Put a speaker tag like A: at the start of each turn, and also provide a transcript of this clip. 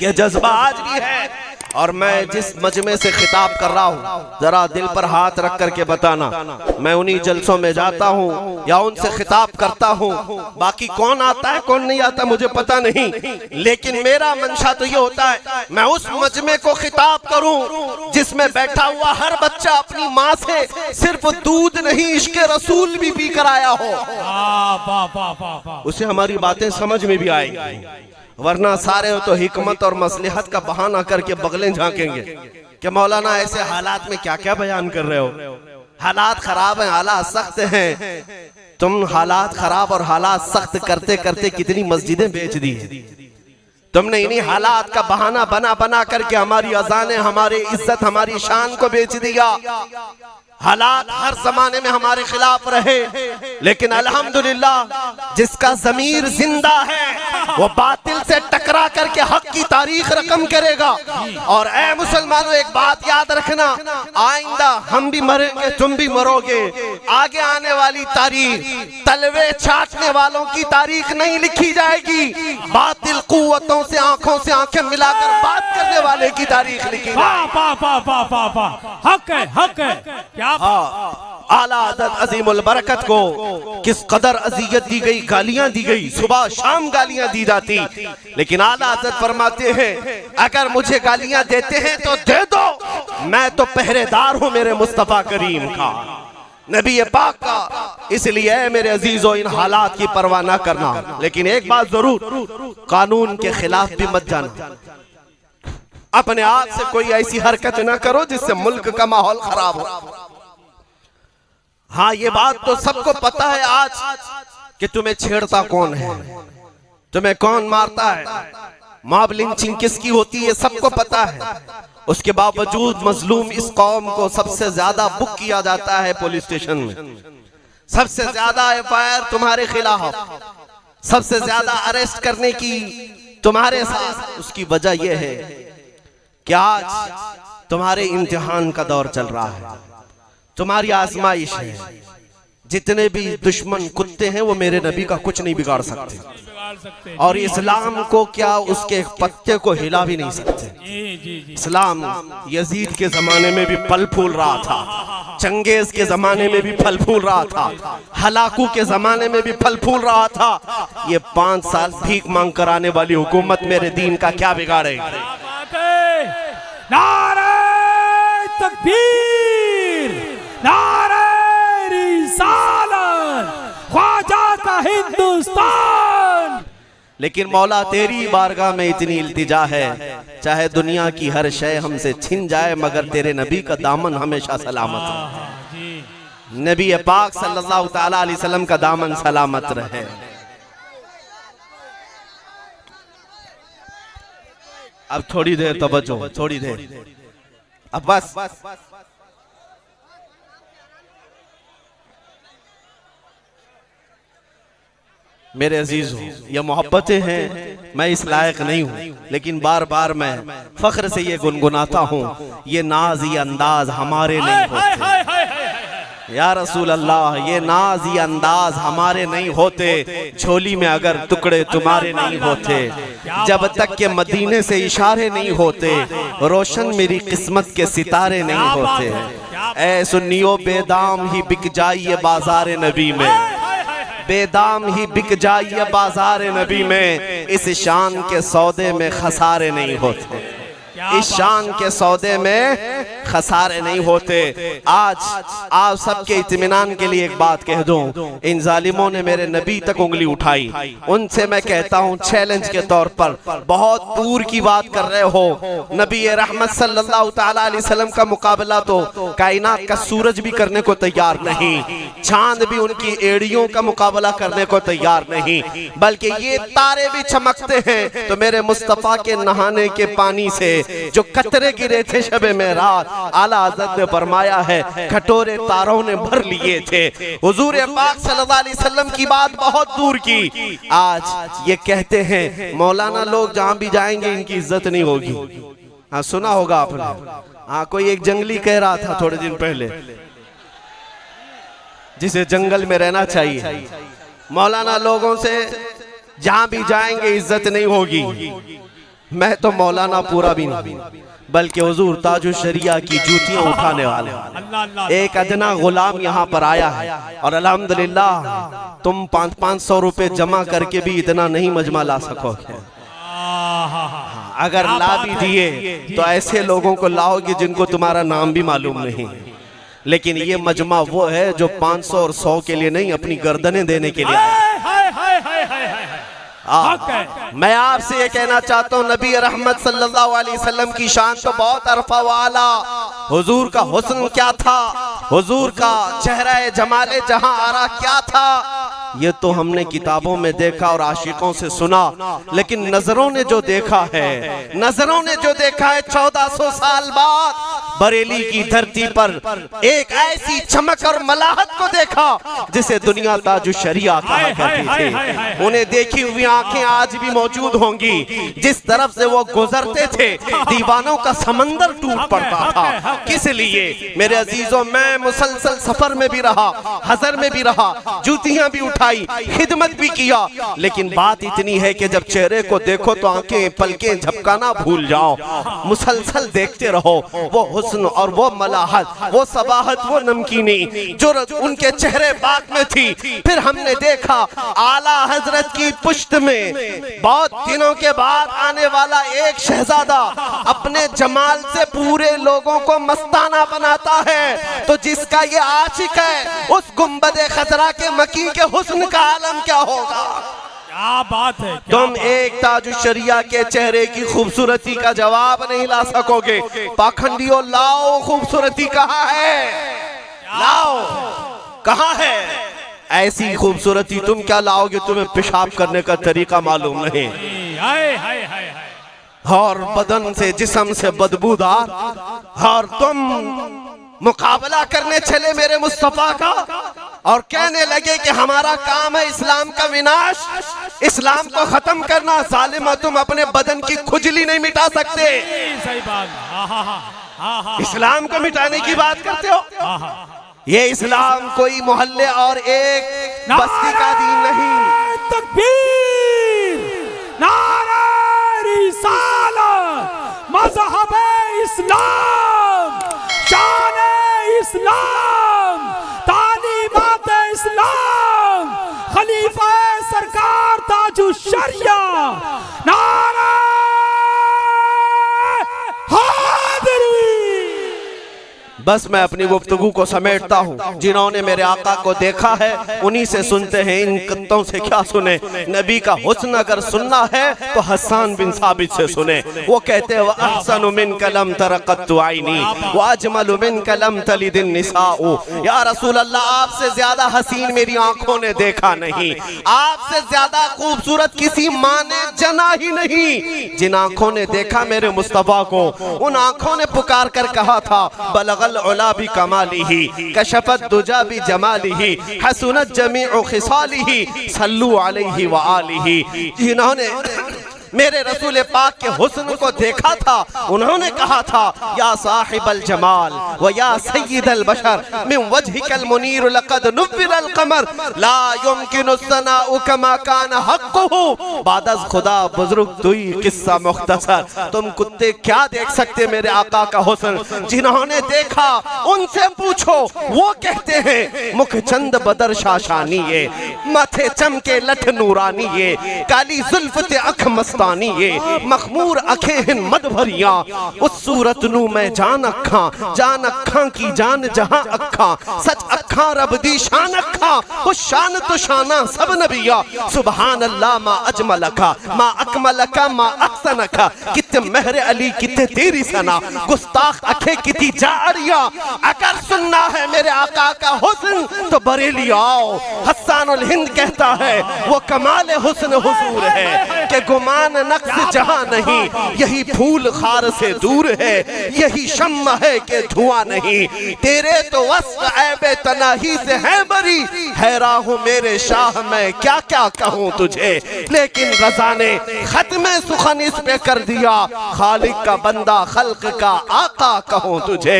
A: ये जज्बा आज भी है। और मैं जिस मजमे से खिताब कर रहा हूँ, जरा दिल पर हाथ रख करके बताना, मैं उन्हीं जलसों में जाता हूँ या उनसे खिताब करता हूँ। बाकी कौन आता है कौन नहीं आता मुझे पता नहीं, लेकिन मेरा मंशा तो ये होता है मैं उस मजमे को खिताब करूँ जिसमें बैठा हुआ हर बच्चा अपनी माँ से सिर्फ दूध नहीं इश्क़ रसूल भी पी कर आया हो, उसे हमारी बातें समझ में भी आएंगी। वरना सारे हो तो हिकमत और मसलहत का बहाना करके बगलें झांकेंगे कि मौलाना ऐसे हालात में क्या क्या बयान कर रहे हो, हालात खराब हैं, हालात सख्त हैं। तुम हालात खराब और हालात सख्त करते करते कितनी मस्जिदें बेच दी है तुमने। इन्हीं हालात का बहाना बना बना करके हमारी अजाने, हमारी इज्जत, हमारी शान को बेच दिया। हालात हर जमाने में हमारे खिलाफ रहे, लेकिन अल्हम्दुलिल्लाह जिसका ज़मीर जिंदा है वो बातिल से टकरा करके हक की तारीख रकम करेगा। और ए मुसलमानों, एक बात याद रखना, आइंदा हम भी मरेंगे, तुम भी मरोगे। आगे आने वाली तारीख तलवे छाटने वालों की तारीख नहीं लिखी जाएगी, बातिल कुव्वतों से आंखों से आंखें मिलाकर बात करने वाले की तारीख लिखी जाएगी।
B: हक है, हक है।
A: आला हज़रत अज़ीमुल बरकत को किस कदर अज़ियत दी गई, गालियां दी गई, सुबह शाम गालियां दी जाती, लेकिन आला हज़रत फरमाते हैं अगर मुझे गालियां देते हैं तो दे दो, मैं तो पहरेदार हूं मेरे मुस्तफा करीम का, नबी पाक का। इसलिए मेरे अजीजों इन हालात की परवाह ना करना, लेकिन एक बात जरूर, कानून के खिलाफ भी मत जाना। अपने आप से कोई ऐसी हरकत ना करो जिससे मुल्क का माहौल खराब हो। हाँ, ये बात तो सबको पता है आज कि तुम्हें छेड़ता कौन है, तुम्हें कौन मारता है, मॉब लिंचिंग किसकी होती है सबको पता है। उसके बावजूद मजलूम इस कौम को सबसे ज्यादा बुक किया जाता है पुलिस स्टेशन में, सबसे ज्यादा एफआईआर तुम्हारे खिलाफ, सबसे ज्यादा अरेस्ट करने की तुम्हारे साथ। उसकी वजह यह है कि आज तुम्हारे इम्तिहान का दौर चल रहा है, तुम्हारी आजमाइश है। जितने भी दुश्मन कुत्ते हैं वो मेरे नबी का कुछ नहीं बिगाड़ सकते, और इस्लाम को क्या उसके एक पत्ते को हिला भी नहीं सकते। इस्लाम यजीद के जमाने में भी फल फूल रहा था, चंगेज के जमाने में भी फल फूल रहा था, हलाकू के जमाने में भी फल फूल रहा था। ये 5 साल भीख मांग कर आने वाली हुकूमत मेरे दीन का क्या बिगाड़ेगी?
B: नारे तकबीर, नारे रिसालत, ख्वाजा का हिंदुस्तान।
A: लेकिन मौला तेरी बारगाह में इतनी इल्तिजा है, चाहे दुनिया की हर शय हमसे छिन जाए मगर तेरे नबी का दामन हमेशा सलामत रहे। नबी पाक सल्लल्लाहु ताला अलैहि वसल्लम का दामन सलामत रहे। अब थोड़ी देर तवज्जो, थोड़ी देर, अब बस। मेरे अजीजों, ये मोहब्बतें हैं, मैं इस लायक नहीं हूँ, लेकिन बार बार मैं फख्र से ये गुनगुनाता हूँ, ये नाज ये अंदाज हमारे नहीं होते या रसूल अल्लाह, ये नाज ये अंदाज हमारे नहीं होते, झोली में अगर टुकड़े तुम्हारे नहीं होते, जब तक के मदीने से इशारे नहीं होते, रोशन मेरी किस्मत के सितारे नहीं होते। ऐ सुन्नियों बेदाम ही बिक जाइए बाजार नबी में, बेदाम ही बिक जाइए बाजार नबी में, इस शान के सौदे में खसारे नहीं होते, इस शान के सौदे में खसारे नहीं होते। आज आप सबके इत्मीनान के लिए एक बात कह दूं, इन जालिमों ने मेरे नबी तक उंगली उठाई, उनसे मैं कहता हूं चैलेंज के तौर पर, बहुत दूर की बात कर रहे हो, नबी रहमत सल्लल्लाहु ताला अलैहि वसल्लम का मुकाबला तो कायनात का सूरज भी करने को तैयार नहीं, चांद भी उनकी एड़ियों का मुकाबला करने को तैयार नहीं, बल्कि ये तारे भी चमकते हैं तो मेरे मुस्तफा के नहाने के पानी से जो कतरे गिरे थे शबे मेराज, आला हज़रत ने फरमाया है कटोरे तारों ने भर लिए थे। हुजूर पाक सल्लल्लाहु अलैहि वसल्लम की बात बहुत दूर की, आज ये कहते हैं मौलाना लोग जहां भी जाएंगे इनकी इज्जत नहीं होगी। हाँ, सुना होगा आपने। हाँ, कोई एक जंगली कह रहा था थोड़े दिन पहले, जिसे जंगल में रहना चाहिए, मौलाना लोगों से जहां भी जाएंगे इज्जत नहीं होगी। मैं तो मौलाना पूरा भी नहीं, बल्कि हुजूर ताजुश शरिया की जूतियां उठाने वाले।
B: अल्लाह अल्लाह।
A: एक अदना गुलाम यहाँ पर आया है और अल्हम्दुलिल्लाह तुम 500-500 रुपए जमा करके भी इतना नहीं मजमा ला सकोगे। अगर ला भी दिए तो ऐसे लोगों को लाओगे जिनको तुम्हारा नाम भी मालूम नहीं। लेकिन ये मजमा वो है जो 500 और 100 के लिए नहीं, अपनी गर्दनें देने के लिए। मैं आपसे ये कहना चाहता हूँ, नबी रहमत सल्लल्लाहु अलैहि वसल्लम की शान तो बहुत अरफा वाला। हुजूर का हुस्न क्या था, हुजूर का चेहरा जमाले जहां आरा क्या था, ये तो हमने किताबों में देखा और आशिकों से सुना। लेकिन नजरों ने जो देखा है, नजरों ने जो देखा है 1400 साल बाद बरेली की धरती पर एक ऐसी चमक और मलाहत को देखा जिसे दुनिया ताजुश शरिया कहा करती थी। उन्हें देखी हुई आंखें आज भी मौजूद होंगी। जिस तरफ से वो गुजरते थे दीवानों का समंदर टूट पड़ता था। किस लिए मेरे अजीजों, मैं मुसलसल सफर में भी रहा, हजर में भी रहा, जूतियां भी उठाई, खिदमत भी किया। लेकिन बात इतनी है कि जब चेहरे को देखो तो आंखें पलकें झपकाना भूल जाओ। मुसलसल देखते रहो वो हुस्न और वो मलाहत, वो सबाहत, वो नमकीनी जो उनके चेहरे बाग में थी। फिर हमने देखा आला हजरत की पुश्त में बहुत दिनों के बाद आने वाला एक शहजादा अपने जमाल से पूरे लोगों को मस्ताना बनाता है। तो जिसका ये आशिक है उस गुंबदे खतरा के मकी के हुस्न का आलम क्या होगा।
B: क्या बात है।
A: तुम एक ताजुश शरिया के चेहरे की खूबसूरती का जवाब नहीं ला सकोगे। पाखंडियों, लाओ खूबसूरती कहाँ है, लाओ कहाँ है। ऐसी खूबसूरती तुम क्या लाओगे, तुम्हें पेशाब करने का तरीका मालूम नहीं। और बदन से जिस्म से बदबूदार, और तुम मुकाबला करने चले मेरे मुस्तफा का और कहने लगे कि हमारा काम है इस्लाम का विनाश, इस्लाम को खत्म करना। जालिम, तुम अपने बदन की खुजली नहीं मिटा सकते।
B: सही बात।
A: इस्लाम को मिटाने की बात करते हो। ये इस्लाम कोई मोहल्ले और एक बस्ती का दीन नहीं।
B: तकबीर, नारा रिसालत, मज़हब इस्लाम, शान इस्लाम, तालीमात इस्लाम, खलीफा सरकार ताजुश शरिया, नारा
A: बस मैं अपनी गुफ्तगू को समेटता हूँ। जिन्होंने मेरे आका को देखा है उन्हीं से सुनते हैं, इन कुत्तों से क्या सुने। नबी का हुस्न अगर सुनना है तो हसन बिन साबित से सुने। वो कहते हैं अहसनु मिन कलम तरक़त्तु आइनी व अजमलु मिन कलम तलिदिन निसाउ। या रसूल अल्लाह, आपसे ज्यादा हसीन मेरी आंखों ने देखा नहीं, आपसे ज्यादा खूबसूरत किसी माँ ने जना ही नहीं। जिन आंखों ने देखा मेरे मुस्तफा को, उन आंखों ने पुकार कर कहा था बलगल उला भी कमालिही कशफत दुजा भी जमालिही हसनत जमीउ खिसालिही सल्लु अलैहि व आलिही। जिन्होंने मेरे रसूल पाक के हुस्न को देखा था उन्होंने कहा था या साहिबल जमाल व या सय्यिदल बशर मिन वजहिकल मुनीर लक़द नुव्विरल क़मर ला युमकिनु सनाउ कमा कान हक़्क़ुहु। बादज़ खुदा बुजुर्ग दुई किस्सा मुख्तसर। तुम कुत्ते क्या देख सकते मेरे आका का हुस्न। जिन्होंने देखा उनसे पूछो, वो कहते हैं मुख चंद बदर शाशानी ये, माथे चमके लठ नूरानी ये, काली जुल्फ ते अख ये मखमूर अखें मद भरिया। उस सूरत नू मैं जान अखा की जान जहां अखा, सच अखा रब दी शान अखा, उस शान तो शाना सब नबिया। सुभान अल्लाह मा अजमलका मा अकमलका मा अहसनका, कित्ते महर अली कित्ते तेरी सना, गुस्ताख अखे किती जारिया। अगर सुनना है मेरे आका का हुस्न तो बरेली आओ। हस्सानुल हिंद कहता है वो कमाल हुस्न हुजूर है कि गुमान नक्श जहां नहीं, यही फूल खार से दूर है, यही शम्मा है कि धुआं नहीं। तेरे तो वस्फ ऐबे तनाही से है बरी, हैरान हूं मेरे शाह मैं क्या क्या कहूं तुझे। लेकिन रज़ा ने खत्म सुखन इस पे कर दिया, खालिक का बंदा खल्क का आका कहूं तुझे।